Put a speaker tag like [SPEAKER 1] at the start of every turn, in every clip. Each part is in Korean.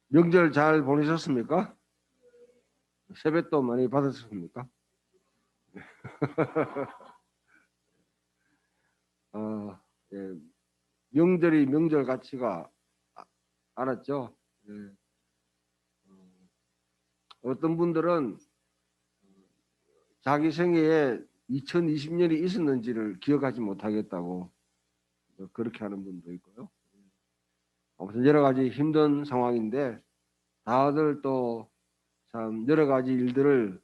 [SPEAKER 1] 명절 잘 보내셨습니까? 세뱃돈 많이 받으셨습니까? 예, 명절이 명절 가치가 알았죠. 예. 어떤 분들은 자기 생애에 2020년이 있었는지를 기억하지 못하겠다고 그렇게 하는 분도 있고요. 아무튼 여러 가지 힘든 상황인데 다들 또 참 여러 가지 일들을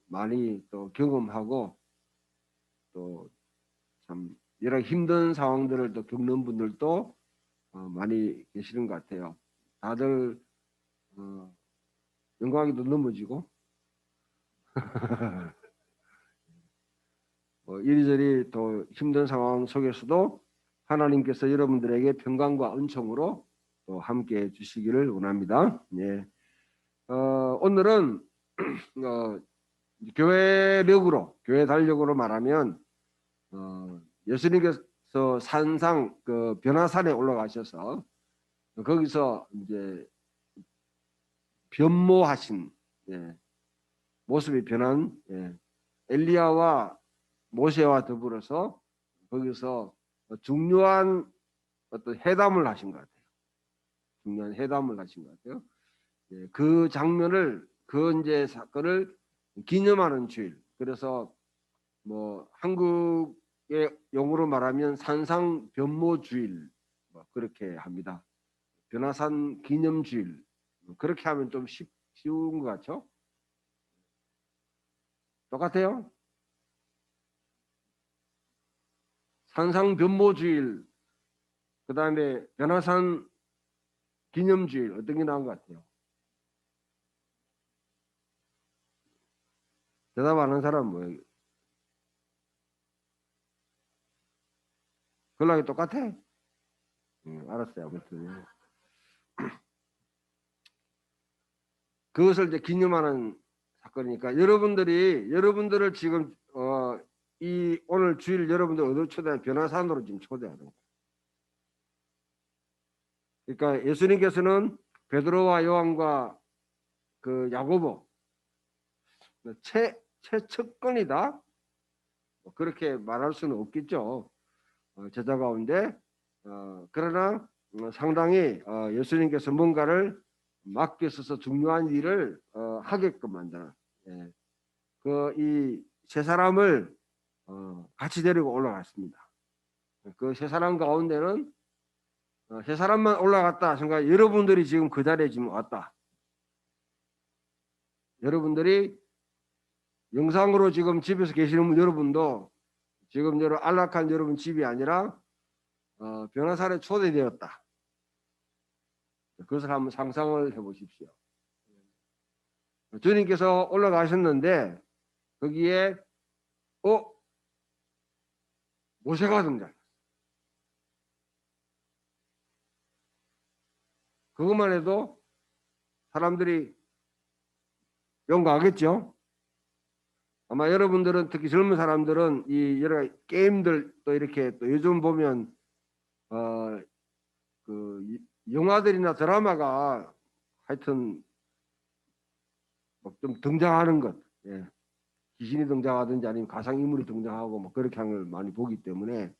[SPEAKER 1] 많이 또 경험하고 또 참 여러 힘든 상황들을 또 겪는 분들도 많이 계시는 것 같아요. 다들 영광이도 넘어지고 이리저리 또 힘든 상황 속에서도 하나님께서 여러분들에게 평강과 은총으로 또 함께 해 주시기를 원합니다. 예. 오늘은 교회 달력으로 말하면 예수님께서 산상 그 변화산에 올라가셔서 거기서 이제 변모하신 모습이 변한 엘리야와 모세와 더불어서 거기서 중요한 어떤 회담을 하신 것 같아요. 중요한 회담을 하신 것 같아요. 그 장면을 그 이제 사건을 기념하는 주일. 그래서 뭐 한국의 용어로 말하면 산상 변모 주일 뭐 그렇게 합니다. 변화산 기념 주일. 그렇게 하면 좀 쉬운 것 같죠? 똑같아요? 산상 변모 주일, 그 다음에 변화산 기념 주일 어떤 게 나은 것 같아요? 대답 안 하는 사람 뭐예요? 그걸랑 똑같아? 알았어요. 아무튼 그것을 이제 기념하는 사건이니까 여러분들을 지금 이 오늘 주일 여러분들 어디로 초대하는 변화산으로 지금 초대하는 거예요. 그러니까 예수님께서는 베드로와 요한과 그 야고보 최측근이다 그렇게 말할 수는 없겠죠. 제자 가운데 그러나 상당히 예수님께서 뭔가를 맡겨서 중요한 일을 하게끔 만드는 그 이 세 사람을 같이 데리고 올라갔습니다. 그 세 사람 가운데는 세 사람만 올라갔다 생각 여러분들이 지금 그 자리에 지금 왔다. 여러분들이 영상으로 지금 집에서 계시는 여러분도 지금 안락한 여러분 집이 아니라 변화산에 초대되었다. 그것을 한번 상상을 해보십시오. 주님께서 올라가셨는데 거기에 모세가 등장했어요. 그것만 해도 사람들이 용감하겠죠. 아마 여러분들은 특히 젊은 사람들은 이 여러 게임들 또 이렇게 또 요즘 보면 그 영화들이나 드라마가 하여튼 좀 등장하는 것, 귀신이 등장하든지 아니면 가상인물이 등장하고 뭐 그렇게 하는 걸 많이 보기 때문에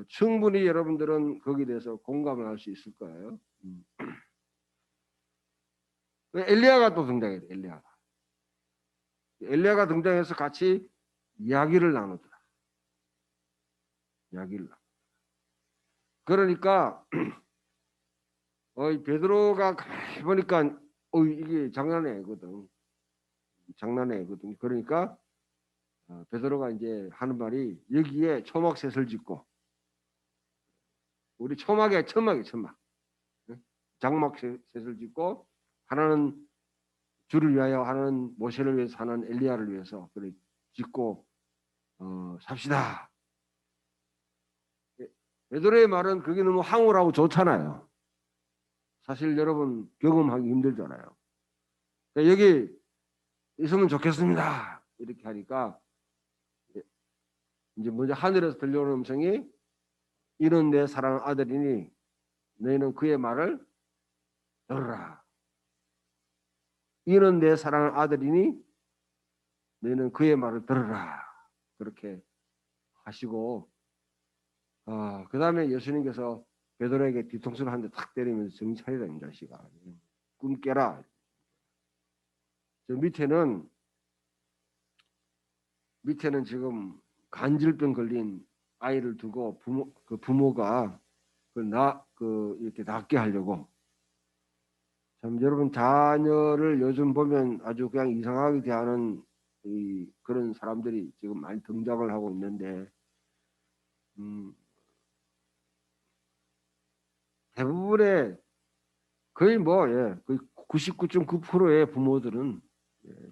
[SPEAKER 1] 충분히 여러분들은 거기에 대해서 공감을 할 수 있을 거예요. 엘리야가 또 등장해요. 엘리야가 등장해서 같이 이야기를 나누더라. 그러니까 베드로가 가만히 보니까 이게 장난이 아니거든. 그러니까 베드로가 이제 하는 말이 여기에 초막셋을 짓고 우리 천막. 장막셋을 짓고 하나는 주를 위하여 하나는 모세를 위해서 하나는 엘리야를 위해서 그래 짓고 삽시다. 베드로의 말은 그게 너무 황홀하고 좋잖아요. 사실 여러분 경험하기 힘들잖아요. 그러니까 여기 있으면 좋겠습니다. 이렇게 하니까 이제 먼저 하늘에서 들려오는 음성이 이는 내 사랑하는 아들이니 너희는 그의 말을 들으라. 이는 내 사랑하는 아들이니 너희는 그의 말을 들으라. 그렇게 하시고 그 다음에 예수님께서 베드로에게 뒤통수를 한 대 탁 때리면서 정신 차리라 이 자식아. 꿈 깨라. 저 밑에는 지금 간질병 걸린 아이를 두고 부모가 이렇게 낫게 하려고 참 여러분 자녀를 요즘 보면 아주 그냥 이상하게 대하는 그런 사람들이 지금 많이 등장을 하고 있는데 대부분의 거의 거의 99.9%의 부모들은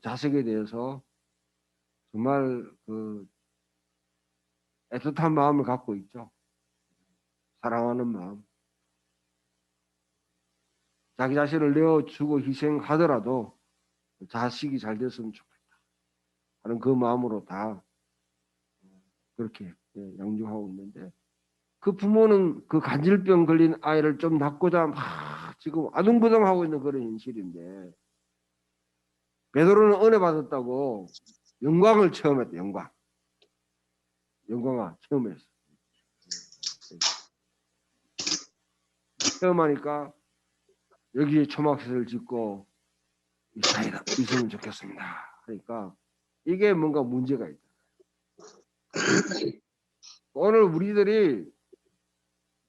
[SPEAKER 1] 자식에 대해서 정말 그 애틋한 마음을 갖고 있죠. 사랑하는 마음. 자기 자신을 내어주고 희생하더라도 자식이 잘 됐으면 좋겠다 하는 그 마음으로 다 그렇게 양육하고 있는데 그 부모는 그 간질병 걸린 아이를 좀 낳고자 막 지금 아둥바둥하고 있는 그런 현실인데 베드로는 은혜 받았다고 영광을 체험했다. 영광아 체험했어. 체험하니까 여기에 초막시설을 짓고 사이다 있으면 좋겠습니다. 그러니까 이게 뭔가 문제가 있다. 오늘 우리들이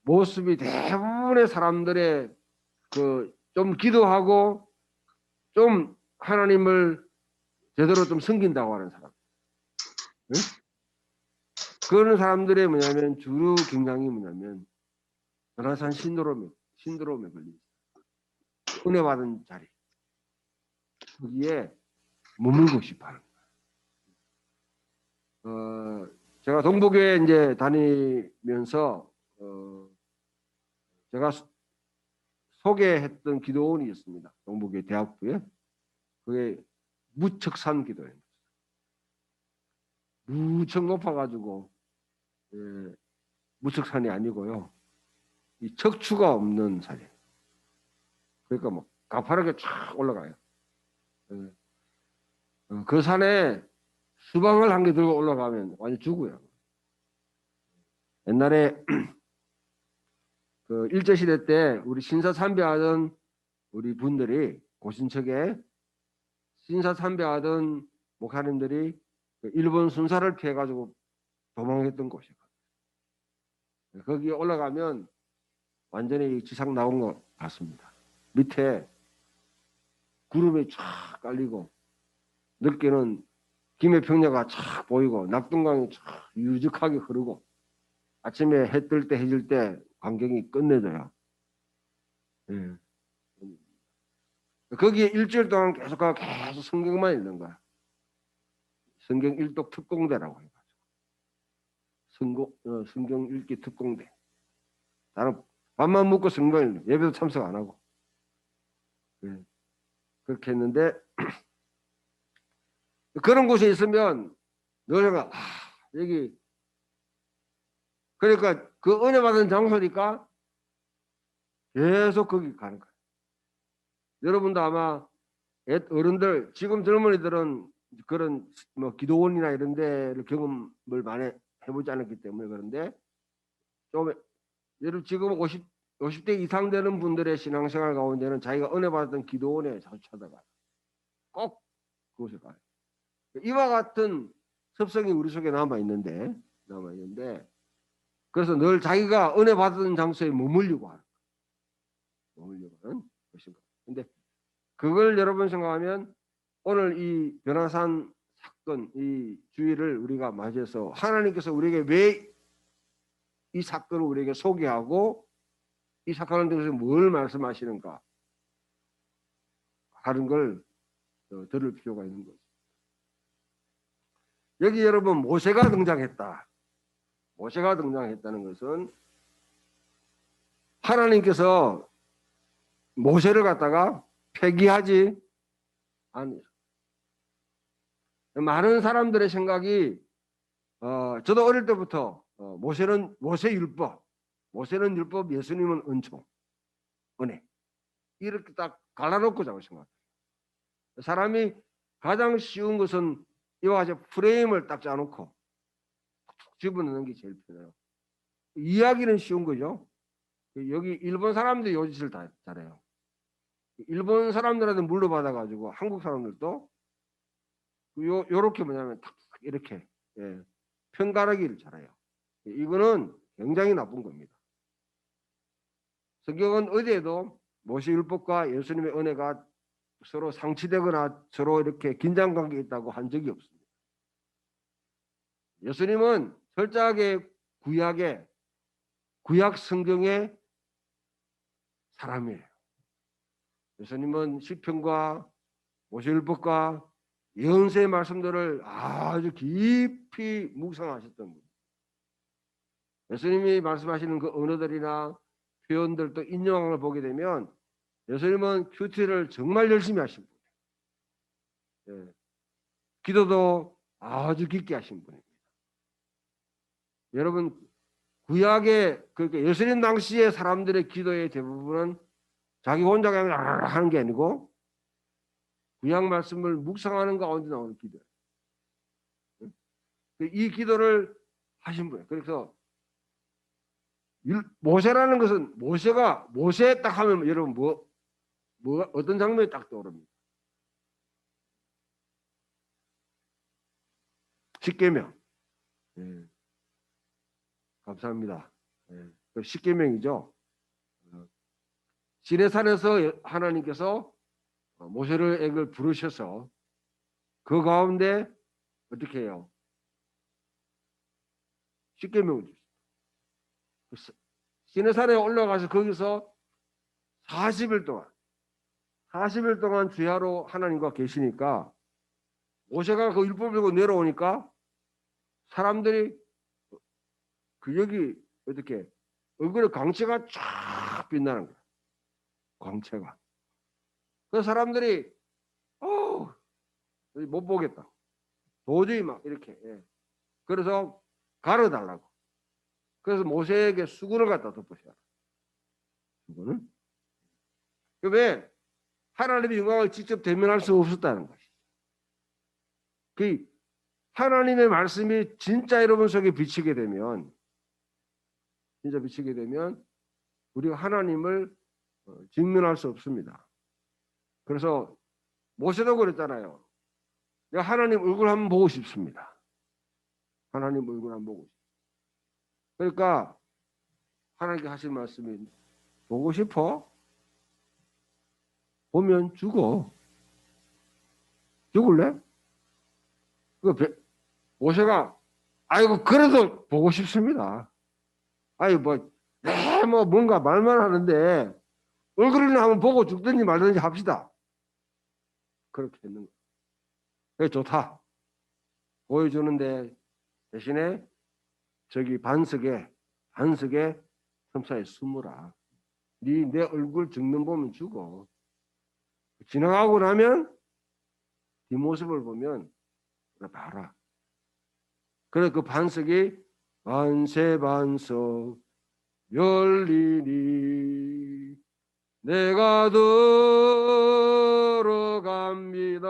[SPEAKER 1] 모습이 대부분의 사람들의 좀 기도하고 좀 하나님을 제대로 좀 섬긴다고 하는 사람. 응? 그런 사람들의 뭐냐면 주로 경향이 뭐냐면 변화산 신드롬에 걸린 은혜 받은 자리 거기에 머물고 싶어하는 거예요. 제가 동북교회 이제 다니면서 제가 소개했던 기도원이 있습니다. 동북교회 대학부에 그게 무척산 기도예요. 무척 높아가지고 무척산이 아니고요. 이 척추가 없는 산이에요. 그러니까 뭐 가파르게 쫙 올라가요. 그 산에 수박을 한 개 들고 올라가면 완전 죽어요. 옛날에 그 일제시대 때 우리 신사참배하던 우리 분들이 고신척에 신사참배하던 목사님들이 일본 순사를 피해가지고 도망했던 곳이거든요. 거기 올라가면 완전히 지상 나온 것 같습니다. 밑에 구름이 쫙 깔리고 늦게는 김해평야가 쫙 보이고 낙동강이 쫙 유적하게 흐르고 아침에 해 뜰 때 해질 때 광경이 끝내줘요. 예. 거기에 일주일 동안 계속 성경만 읽는 거야. 성경 일독 특공대라고 해가지고 성경 읽기 특공대. 나는 밥만 먹고 성경 읽는 예배도 참석 안 하고 그렇게 했는데 그런 곳에 있으면 너네가 여기 그러니까 그 은혜 받은 장소니까 계속 거기 가는 거야. 여러분도 아마 어른들 지금 젊은이들은 그런 뭐 기도원이나 이런 데를 경험을 많이 해보지 않았기 때문에 그런데 좀 여러분 지금 50대 이상 되는 분들의 신앙생활 가운데는 자기가 은혜 받았던 기도원에 자주 찾아가요. 꼭 그곳에 가요. 이와 같은 습성이 우리 속에 남아 있는데 그래서 늘 자기가 은혜 받은 장소에 머물려고 하는 것인가. 근데 그걸 여러분 생각하면 오늘 이 변화산 사건 이 주의를 우리가 맞이해서 하나님께서 우리에게 왜 이 사건을 우리에게 소개하고 이 사건을 통해서 뭘 말씀하시는가 하는 걸 들을 필요가 있는 거죠. 여기 여러분 모세가 등장했다. 모세가 등장했다는 것은 하나님께서 모세를 갖다가 폐기하지 않으세요. 많은 사람들의 생각이 저도 어릴 때부터 모세는 율법, 예수님은 은총, 은혜 이렇게 딱 갈라놓고 잡으신 것 같아요. 사람이 가장 쉬운 것은 이와 같이 프레임을 딱 짜놓고 툭툭 집어넣는 게 제일 편해요. 이야기는 쉬운 거죠. 여기 일본 사람들이 요 짓을 다 잘해요. 일본 사람들한테 물려받아가지고 한국 사람들도 요렇게 뭐냐면 탁 이렇게 편가르기를 잘해요. 이거는 굉장히 나쁜 겁니다. 성경은 어디에도 모세율법과 예수님의 은혜가 서로 상치되거나 서로 이렇게 긴장관계가 있다고 한 적이 없습니다. 예수님은 철저하게 구약 성경의 사람이에요. 예수님은 시편과 모세율법과 예언서의 말씀들을 아주 깊이 묵상하셨던 분. 예수님이 말씀하시는 그 언어들이나 표현들 또 인용한 걸 보게 되면 예수님은 큐티를 정말 열심히 하신 분이에요. 기도도 아주 깊게 하신 분입니다. 여러분 구약의 그러니까 예수님 당시의 사람들의 기도의 대부분은 자기 혼자 그냥 하는 게 아니고 구약 말씀을 묵상하는 가운데 나오는 기도예요. 이 기도를 하신 분이에요. 그래서 모세라는 것은 모세 딱 하면 여러분 뭐 어떤 장면이 딱 떠오릅니까? 십계명. 감사합니다. 십계명이죠. 시내산에서 하나님께서 모세를 부르셔서 그 가운데 어떻게 해요? 십계명을 주셨어요. 시내산에 올라가서 거기서 40일 동안 주야로 하나님과 계시니까 모세가 그 율법을 들고 내려오니까 사람들이 그 여기 어떻게 얼굴에 광채가 쫙 빛나는 거야. 광채가. 그 사람들이 못 보겠다. 도저히 막 이렇게. 그래서 가려달라고. 그래서 모세에게 수건을 갖다 덮으셔. 수건을. 왜? 하나님의 영광을 직접 대면할 수 없었다는 것이죠. 그 하나님의 말씀이 진짜 여러분 속에 비치게 되면 우리가 하나님을 직면할 수 없습니다. 그래서 모세도 그랬잖아요. 내가 하나님 얼굴 한번 보고 싶습니다. 하나님 얼굴 한번 보고 싶습니다. 그러니까 하나님께 하신 말씀이 보고 싶어? 보면 죽어. 죽을래? 모세가 아이고 그래도 보고 싶습니다. 아이 뭐 뭔가 말만 하는데 얼굴이나 한번 보고 죽든지 말든지 합시다. 그렇게 했는 거예요. 그게 좋다. 보여주는데 대신에 저기 반석에 섬사에 숨으라. 내 얼굴 정면 보면 죽어. 지나가고 나면 뒷모습을 보면 봐라. 그래 그 반석이 반세 반석 열리니 내가 들어갑니다.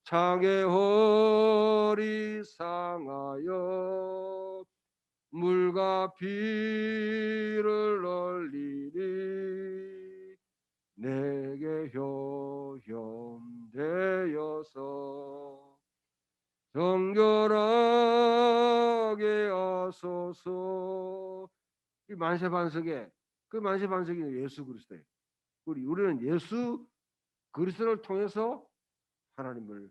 [SPEAKER 1] 창의 허리 상하여 물과 피를 흘리니 내게 효염되어서 정결하게 하소서. 이 만세반석에 그 만세반석이 예수 그리스도예요. 우리는 예수 그리스도를 통해서 하나님을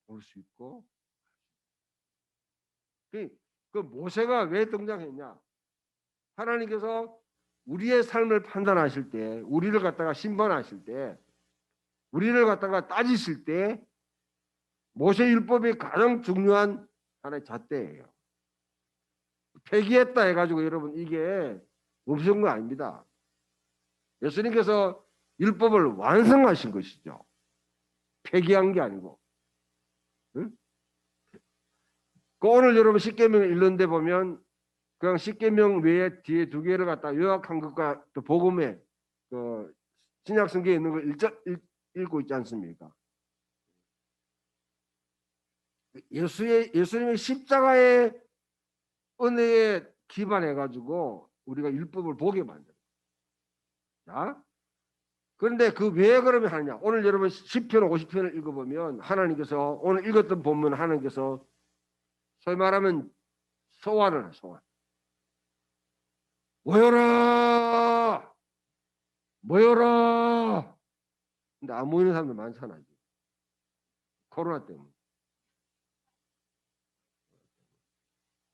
[SPEAKER 1] 볼 수 있고 그 모세가 왜 등장했냐? 하나님께서 우리의 삶을 판단하실 때, 우리를 갖다가 심판하실 때, 우리를 갖다가 따지실 때 모세 율법이 가장 중요한 하나의 잣대예요. 폐기했다 해가지고 여러분 이게 없은 거 아닙니다. 예수님께서 율법을 완성하신 것이죠. 폐기한 게 아니고. 응? 오늘 여러분 십계명을 읽는데 보면 그냥 십계명 외에 뒤에 두 개를 갖다 요약한 것과 또 복음에 그 신약 성경에 있는 걸 읽고 있지 않습니까? 예수님의 십자가의 은혜에 기반해 가지고 우리가 율법을 보게 만들어요. 자, 그런데 그 왜 그러면 하느냐? 오늘 여러분 10편 50편을 읽어보면 하나님께서 오늘 읽었던 본문 하나님께서 소위 말하면 소환을 해, 소환. 모여라! 모여라! 근데 안 모이는 사람들 많잖아요. 코로나 때문에.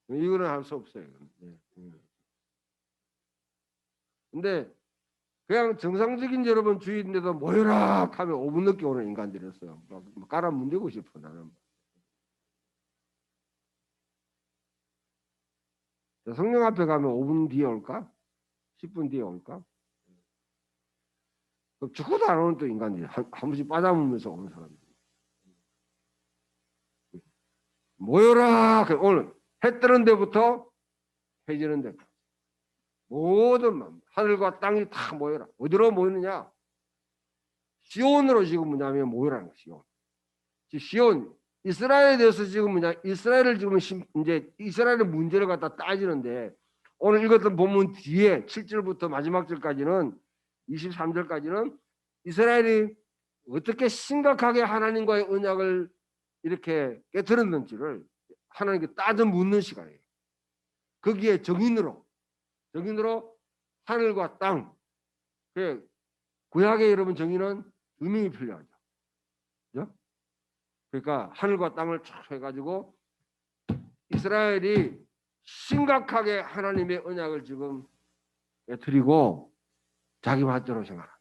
[SPEAKER 1] 이거는 할 수 없어요. 근데 그냥 정상적인 여러분 주의인데도 모여라 하면 5분 늦게 오는 인간들이었어요. 막 깔아 문대고 싶어 나는. 성령 앞에 가면 5분 뒤에 올까? 10분 뒤에 올까? 죽어도 안 오는 또 인간들이 한 번씩 빠져물면서 오는 사람들. 모여라. 오늘 해 뜨는 데부터 해지는 데 모든 하늘과 땅이 다 모여라. 어디로 모이느냐? 시온으로 지금 뭐냐면 모여라는 거죠. 시온 이스라엘에 대해서 지금 뭐냐? 이스라엘을 지금 이제 이스라엘의 문제를 갖다 따지는데 오늘 읽었던 본문 뒤에 7절부터 마지막 절까지는 23절까지는 이스라엘이 어떻게 심각하게 하나님과의 언약을 이렇게 깨뜨렸는지를 하나님께 따져 묻는 시간이에요. 거기에 정인으로 하늘과 땅. 구약의 여러분 정의는 음행이 필요하죠. 그죠? 그러니까 하늘과 땅을 쫙 해가지고 이스라엘이 심각하게 하나님의 언약을 지금 드리고 자기 맛대로 생각한다.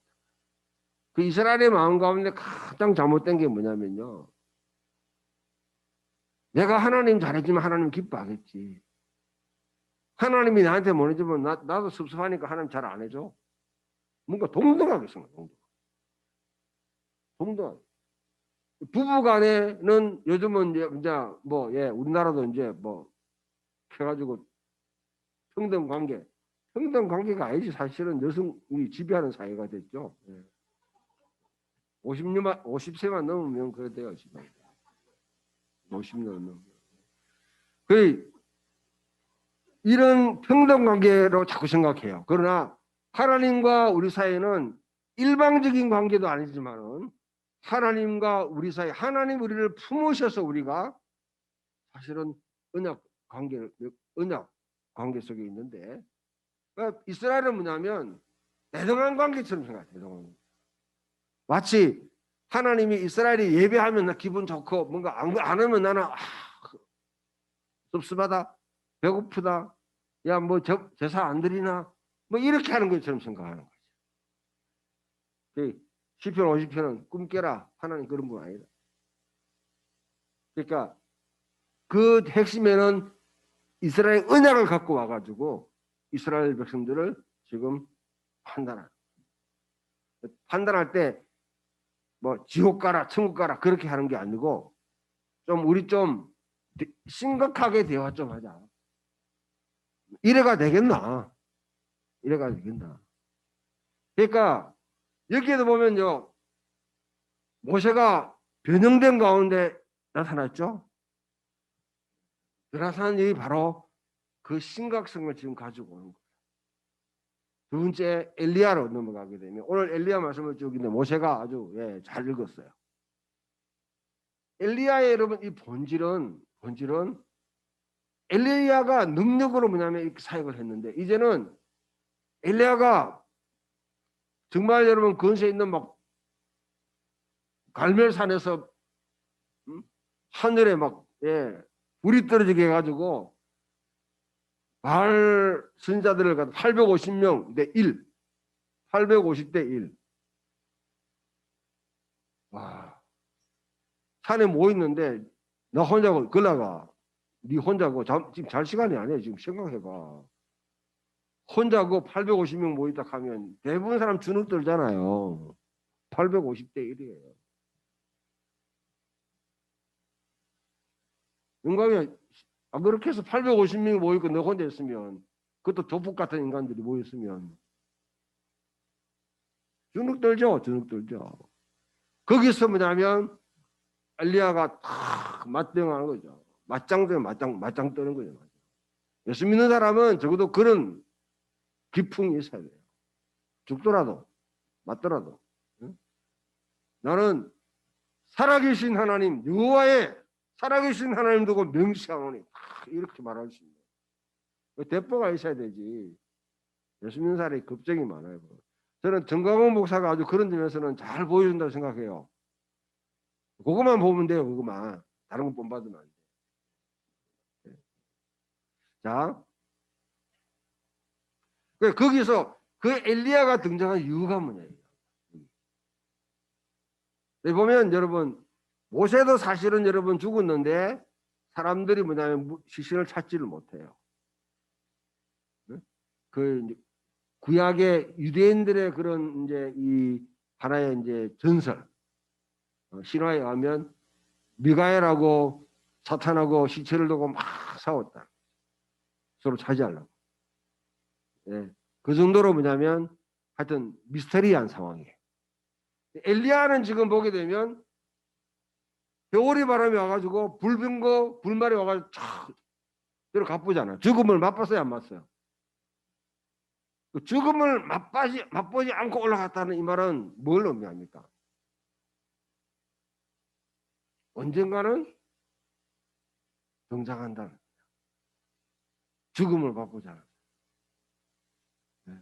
[SPEAKER 1] 그 이스라엘의 마음 가운데 가장 잘못된 게 뭐냐면요. 내가 하나님 잘해주면 하나님 기뻐하겠지. 하나님이 나한테 못 해주면 나도 섭섭하니까 하나님 잘 안 해줘. 뭔가 동등하게 생각해. 동등하게. 부부간에는 요즘은 이제 뭐 우리나라도 이제 뭐 해가지고 평등 관계가 아니지. 사실은 여성이 지배하는 사회가 됐죠. 50세만 넘으면 그래 돼요. 지금 50년 넘으면. 이런 평등 관계로 자꾸 생각해요. 그러나 하나님과 우리 사이는 일방적인 관계도 아니지만은 하나님과 우리 사이, 하나님 우리를 품으셔서 우리가 사실은 언약 관계 속에 있는데, 그러니까 이스라엘은 뭐냐면 대등한 관계처럼 생각해요. 마치 하나님이 이스라엘이 예배하면 나 기분 좋고 뭔가 안 하면 나는 섭섭하다, 배고프다, 야 뭐 제사 안 드리나 뭐 이렇게 하는 것처럼 생각하는 거죠. 시편 50편은 꿈 깨라. 하나님 그런 분 아니다. 그러니까 그 핵심에는 이스라엘 언약을 갖고 와가지고 이스라엘 백성들을 지금 판단할 때 뭐 지옥 가라 천국 가라 그렇게 하는 게 아니고 우리 좀 심각하게 대화 좀 하자. 이래가 되겠나? 그러니까 여기에도 보면요. 모세가 변형된 가운데 나타났죠. 나타난 일이 바로 그 심각성을 지금 가지고 오는 거예요. 두 번째 엘리야로 넘어가게 되면 오늘 엘리야 말씀을 쭉 있는데 모세가 아주 잘 읽었어요. 엘리야의 여러분 이 본질은 엘리야가 능력으로 뭐냐면 이렇게 사역을 했는데 이제는 엘리야가 정말 여러분 근처에 있는 막 갈멜산에서 하늘에 막 불이 떨어지게 해가지고 바알 선자들을 갖다 850명 대 1, 850대 1. 와, 산에 모여 있는데 나 혼자 걸라가 네 혼자고 지금 잘 시간이 아니야. 지금 생각해봐. 혼자고 850명 모였다 하면 대부분 사람 주눅 들잖아요. 850대 1이에요. 영광이야. 그렇게 해서 850명이 모이고 너 혼자 있으면 그것도 조폭 같은 인간들이 모였으면 주눅 들죠. 주눅 들죠. 거기서 뭐냐면 엘리야가 탁 맞대응하는 거죠. 맞짱 뜨는 맞짱 뜨는 거죠. 예수 믿는 사람은 적어도 그런 기풍이 있어야 돼요. 죽더라도 맞더라도. 응? 나는 살아계신 하나님 여호와의 살아계신 하나님 두고 명시하노니 이렇게 말할 수 있는 대포가 있어야 되지. 예수 믿는 사람이 겁쟁이 많아요. 저는 정광훈 목사가 아주 그런 점에서는 잘 보여준다고 생각해요. 그것만 보면 돼요. 그것만. 다른 거 본받으면 안 돼. 자, 거기서 그 엘리야가 등장한 이유가 뭐냐. 여기 보면 여러분 모세도 사실은 여러분 죽었는데 사람들이 뭐냐면 시신을 찾지를 못해요. 그 구약의 유대인들의 그런 이제 이 하나의 이제 전설 신화에 의하면 미가엘하고 사탄하고 시체를 두고 막 싸웠다. 서로 차지하려고. 예, 그 정도로 뭐냐면 하여튼 미스터리한 상황이에요. 엘리야는 지금 보게 되면 겨울이 바람이 와가지고 불병거 불말이 와가지고 촥 들어가쁘잖아. 죽음을 맛봤어요, 안 맛어요? 죽음을 맛보지 않고 올라갔다는 이 말은 뭘 의미합니까? 언젠가는 등장한다는 죽음을 맛보지 않아. 네.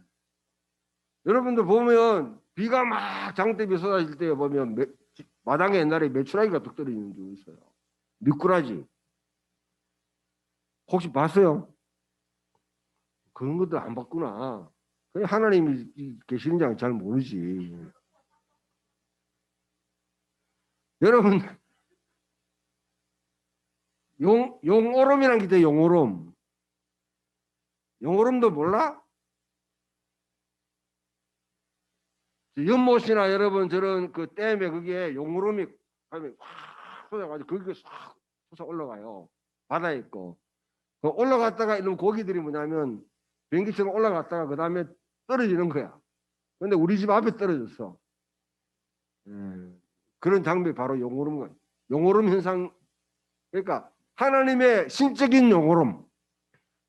[SPEAKER 1] 여러분들 보면 비가 막 장대비 쏟아질 때 보면 마당에 옛날에 메추라기가 뚝 떨어지는 줄 있어요. 미꾸라지. 혹시 봤어요? 그런 것도 안 봤구나. 그냥 하나님이 계시는지 잘 모르지. 여러분 용오름이란 게 있어요. 용오름. 용오름도 몰라? 연못이나 여러분 저런 그 댐에 그게 용오름이 하면 확 쏟아가지고 거기에 싹 솟아 올라가요. 바다에 있고. 올라갔다가 이런 고기들이 뭐냐면 비행기처럼 올라갔다가 그 다음에 떨어지는 거야. 근데 우리 집 앞에 떨어졌어. 그런 장면이 바로 용오름 거예요. 용오름 현상. 그러니까 하나님의 신적인 용오름.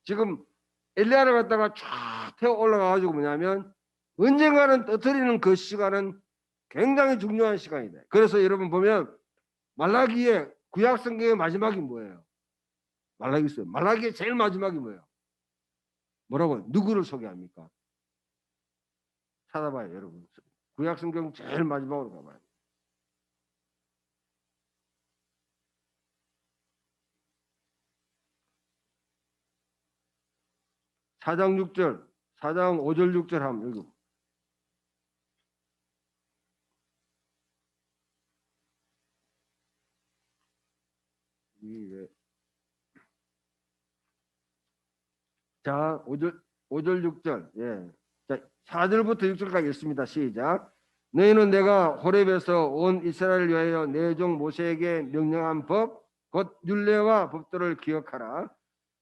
[SPEAKER 1] 지금 엘리야를 갖다가 쫙 태워 올라가가지고 뭐냐면 언젠가는 떠뜨리는 그 시간은 굉장히 중요한 시간이다. 그래서 여러분 보면 말라기의 구약 성경의 마지막이 뭐예요? 말라기 있어요. 말라기의 제일 마지막이 뭐예요? 뭐라고? 누구를 소개합니까? 찾아봐요, 여러분. 구약 성경 제일 마지막으로 가봐요. 사장 6절, 사장 5절 6절 하면 읽어. 자, 5절 6절. 예. 자, 4절부터 6절까지 읽습니다. 시작. 너희는 내가 호렙에서 온 이스라엘을 위하여 내 종 모세에게 명령한 법, 곧 율례와 법도를 기억하라.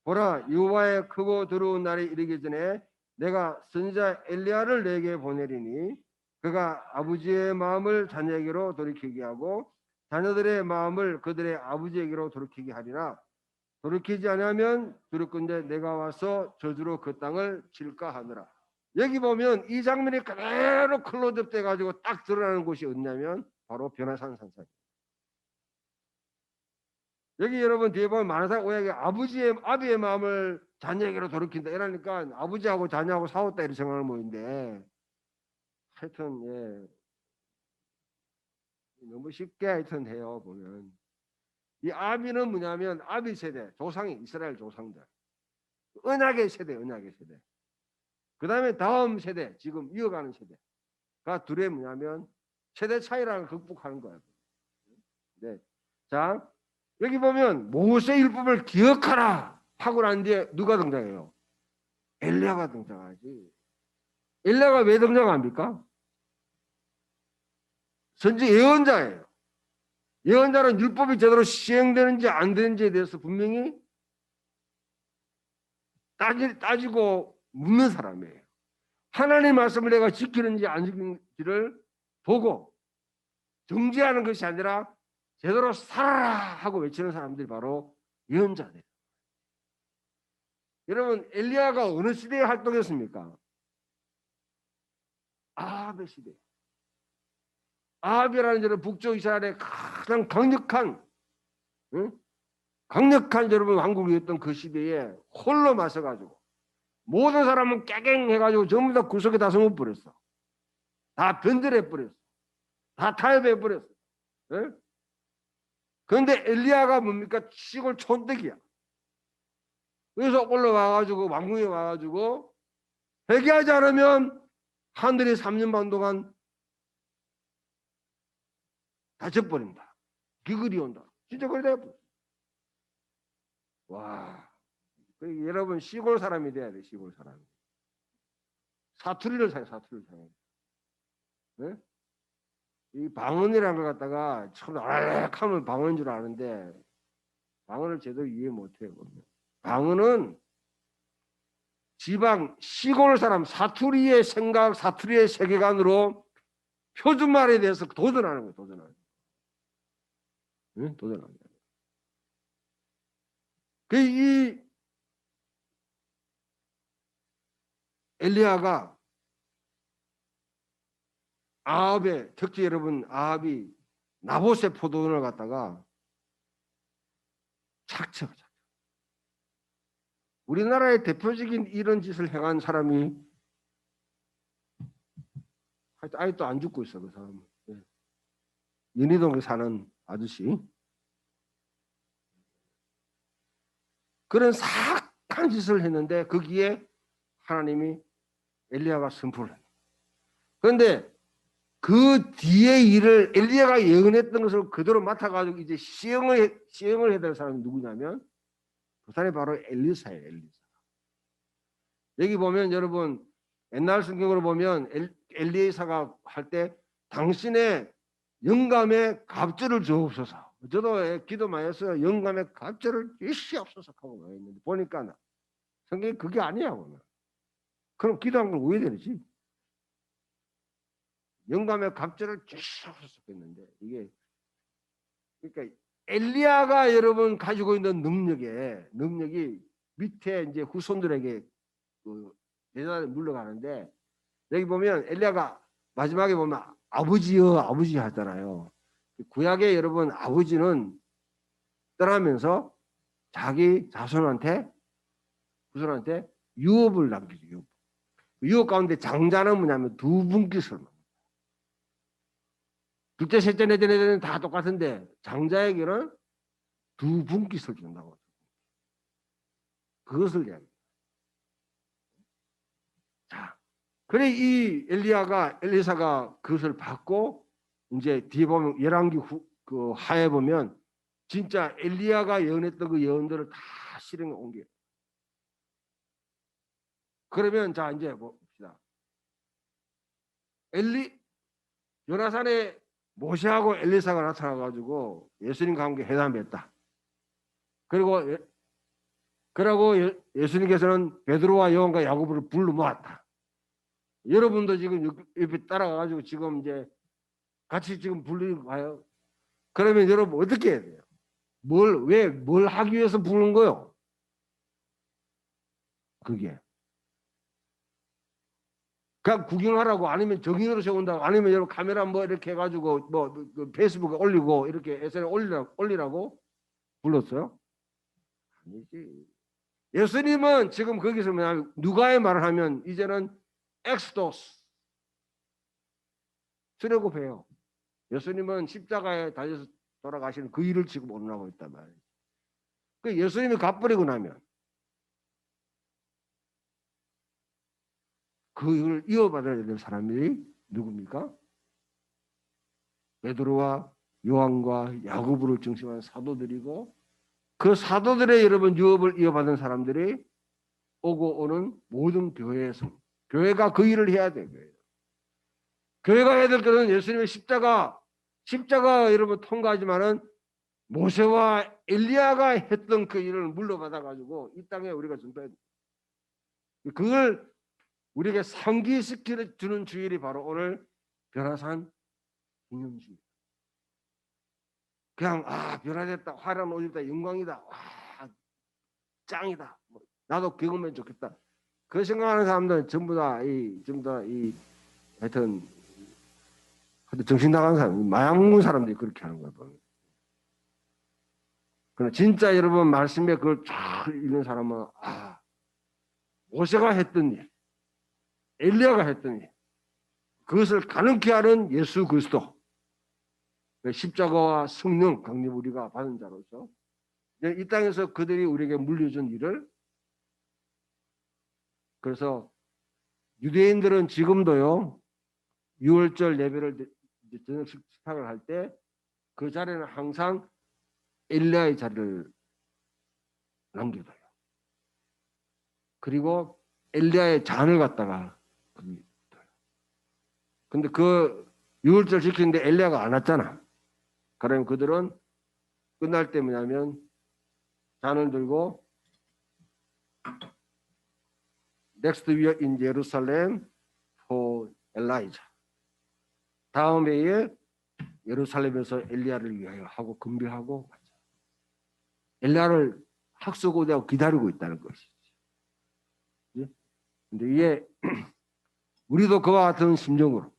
[SPEAKER 1] 보라, 여호와의 크고 두려운 날이 이르기 전에 내가 선지자 엘리야를 내게 보내리니 그가 아버지의 마음을 자녀에게로 돌이키게 하고 자녀들의 마음을 그들의 아버지에게로 돌이키게 하리라. 돌이키지 않으면 두렵건대 내가 와서 저주로 그 땅을 칠까 하느라. 여기 보면 이 장면이 그대로 클로즈업 돼가지고 딱 드러나는 곳이 어디냐면 바로 변화산 산사입니다. 여기 여러분 뒤에 보면 만화상 오약에 아비의 마음을 자녀에게로 돌이킨다 이러니까 아버지하고 자녀하고 싸웠다 이런 생각을 모인데 하여튼 예 너무 쉽게 하여튼 해요. 보면 이 아비는 뭐냐면 아비 세대 조상이 이스라엘 조상들 언약의 세대 그 다음에 다음 세대 지금 이어가는 세대가 둘의 뭐냐면 세대 차이라는 걸 극복하는 거예요. 네. 자 여기 보면 모세 율법을 기억하라 하고 난 뒤에 누가 등장해요? 엘리야가 등장하지. 엘리야가 왜 등장합니까? 선지 예언자예요. 예언자는 율법이 제대로 시행되는지 안 되는지에 대해서 분명히 따지고 묻는 사람이에요. 하나님의 말씀을 내가 지키는지 안 지키는지 있는지를 보고 정지하는 것이 아니라 제대로 살아라 하고 외치는 사람들이 바로 예언자들. 여러분 엘리야가 어느 시대에 활동했습니까? 아합의 시대. 아합이라는 자는 북쪽 이스라엘의 가장 강력한 강력한 여러분 왕국이었던 그 시대에 홀로 마셔가지고 모든 사람은 깨갱해가지고 전부 다 구석에 다 숨어버렸어. 다 변절해버렸어. 다 타협해버렸어. 그런데 엘리야가 뭡니까? 시골 촌뜨기야. 그래서 올라와가지고 왕궁에 와가지고 회개하지 않으면 하늘이 3년 반 동안 다쳐버린다. 기글이 온다. 진짜 그래 돼버렸어. 와, 여러분 시골 사람이 돼야 돼. 시골 사람. 사투리를 사요. 사투리를 사요. 네? 이 방언이라는 걸 갖다가 참 아락하면 방언인 줄 아는데 방언을 제대로 이해 못해요. 방언은 지방 시골 사람 사투리의 생각, 사투리의 세계관으로 표준말에 대해서 도전하는 거예요. 도전하는 거예요. 네? 도전하는 거예요. 이 엘리야가 아합의 특히 여러분 아합이 나봇의 포도원을 갖다가 착취하죠. 우리나라의 대표적인 이런 짓을 행한 사람이 아직도 안 죽고 있어. 그 사람은. 연희동에 사는 아저씨. 그런 사악한 짓을 했는데 거기에 하나님이 엘리야가 선포를 했어요. 그런데 그 뒤에 일을 엘리야가 예언했던 것을 그대로 맡아가지고 이제 시행을 해야 될 사람이 누구냐면 그 사람이 바로 엘리사예요. 엘리사. 여기 보면 여러분 옛날 성경으로 보면 엘리사가 할 때 당신의 영감의 갑절을 주옵소서. 저도 기도 많이 했어요. 영감의 갑절을 주시옵소서 하고 많이 했는데 보니까 성경이 그게 아니야. 그럼 기도한 걸 왜 되지? 영감의 갑절을 주시옵소서 했는데 이게 그러니까 엘리야가 여러분 가지고 있는 능력이 밑에 이제 후손들에게 그 대단히 물러가는데 여기 보면 엘리야가 마지막에 보면 아버지여 아버지 하잖아요. 구약의 여러분 아버지는 떠나면서 자기 자손한테 후손한테 유업을 남기죠. 유업. 유업 가운데 장자는 뭐냐면 두 분께서 둘째, 셋째, 넷째, 넷째는 다 똑같은데 장자에게는 두 분깃을 준다고. 그것을 이야기해요. 자, 그래 이 엘리사가 그것을 받고 이제 뒤에 보면 열왕기 그 하에 보면 진짜 엘리야가 예언했던 그 예언들을 다 실행에 옮겨요. 그러면 자 이제 봅시다. 요나산에 모세하고 엘리사가 나타나가지고 예수님 관계 회담했다. 그러고 예수님께서는 베드로와 요한과 야고보를 불러 모았다. 여러분도 지금 옆에 따라가가지고 지금 이제 같이 지금 불리고 가요. 그러면 여러분 어떻게 해야 돼요? 뭘 하기 위해서 부르는 거요? 그게. 그냥 구경하라고 아니면 정인으로 세운다고 아니면 여러분 카메라 뭐 이렇게 해가지고 그 페이스북에 올리고 이렇게 SNS 올리라고 불렀어요? 아니지. 예수님은 지금 거기서 뭐냐면 누가의 말을 하면 이제는 엑스도스 출애굽해요. 예수님은 십자가에 달려서 돌아가시는 그 일을 지금 오늘하고 있단 말이에요. 그 예수님이 갚버리고 나면 그 일을 이어받아야 될 사람들이 누굽니까? 베드로와 요한과 야고보를 중심한 사도들이고 그 사도들의 여러분 유업을 이어받은 사람들이 오고 오는 모든 교회에서 교회가 그 일을 해야 돼요. 교회가 해야 될 것은 예수님의 십자가 여러분 통과하지만은 모세와 엘리야가 했던 그 일을 물러받아 가지고 이 땅에 우리가 전파해야 돼요. 그걸 우리에게 상기시켜 주는 주일이 바로 오늘 변화산 기념식. 그냥 변화됐다, 화려한 옷 입다, 영광이다, 와 짱이다, 뭐, 나도 경험하면 좋겠다. 그 생각하는 사람들은 전부 다 하여튼 정신 나간 사람, 마약 먹는 사람들이 그렇게 하는 거야. 그러나 진짜 여러분 말씀에 그걸 쫙 읽는 사람은 모세가 했던 일, 엘리야가 했던 일, 그것을 가능케 하는 예수 그리스도, 십자가와 성령 강림 우리가 받은 자로서 이 땅에서 그들이 우리에게 물려준 일을, 그래서 유대인들은 지금도요 6월절 예배를 저녁 식탁을 할 때 그 자리에는 항상 엘리야의 자리를 남겨둬요. 그리고 엘리야의 잔을 갖다가 거기 둬요. 근데 그 6월절 지키는데 엘리야가 안 왔잖아. 그러면 그들은 끝날 때 뭐냐면 잔을 들고 Next we are in Jerusalem for Elijah. 다음 해에 예루살렘에서 엘리야를 위하여 하고 금비하고 엘리야를 학수고대하고 기다리고 있다는 것이지. 근데 이게 우리도 그와 같은 심정으로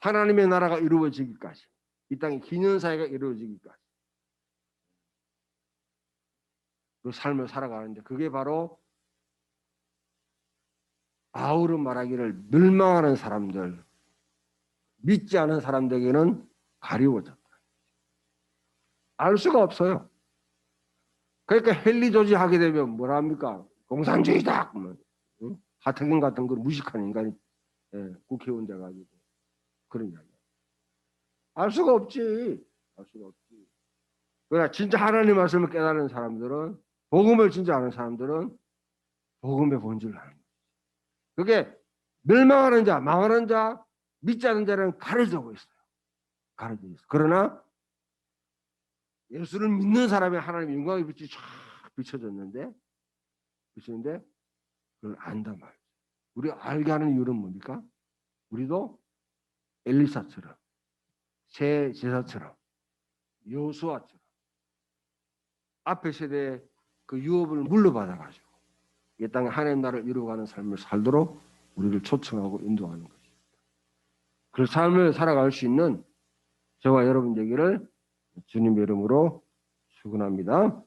[SPEAKER 1] 하나님의 나라가 이루어지기까지, 이 땅의 기념사회가 이루어지기까지 그 삶을 살아가는데, 그게 바로 바울은 말하기를 멸망하는 사람들, 믿지 않은 사람들에게는 가리워졌다. 알 수가 없어요. 그러니까 헬리조지 하게 되면 뭐라 합니까? 공산주의다. 하태경 같은 걸 무식한 인간이 국회의원 돼가지고 그런 이야기. 알 수가 없지. 그러나 진짜 하나님 말씀을 깨달은 사람들은, 복음을 진짜 아는 사람들은 복음의 본질을 아는 거예요. 그게 멸망하는 자, 망하는 자, 믿지 않는 자는 가려져 있어요. 그러나 예수를 믿는 사람의 하나님의 영광의 빛이 쫙 비춰졌는데 그걸 안단 말이에요. 우리가 알게 하는 이유는 뭡니까? 우리도 엘리사처럼, 새 제사처럼, 여호수아처럼 앞의 세대의 그 유업을 물려받아가지고 이 땅에 하나님 나라를 이루어가는 삶을 살도록 우리를 초청하고 인도하는 것입니다. 그 삶을 살아갈 수 있는 저와 여러분 되기를 주님의 이름으로 축원합니다.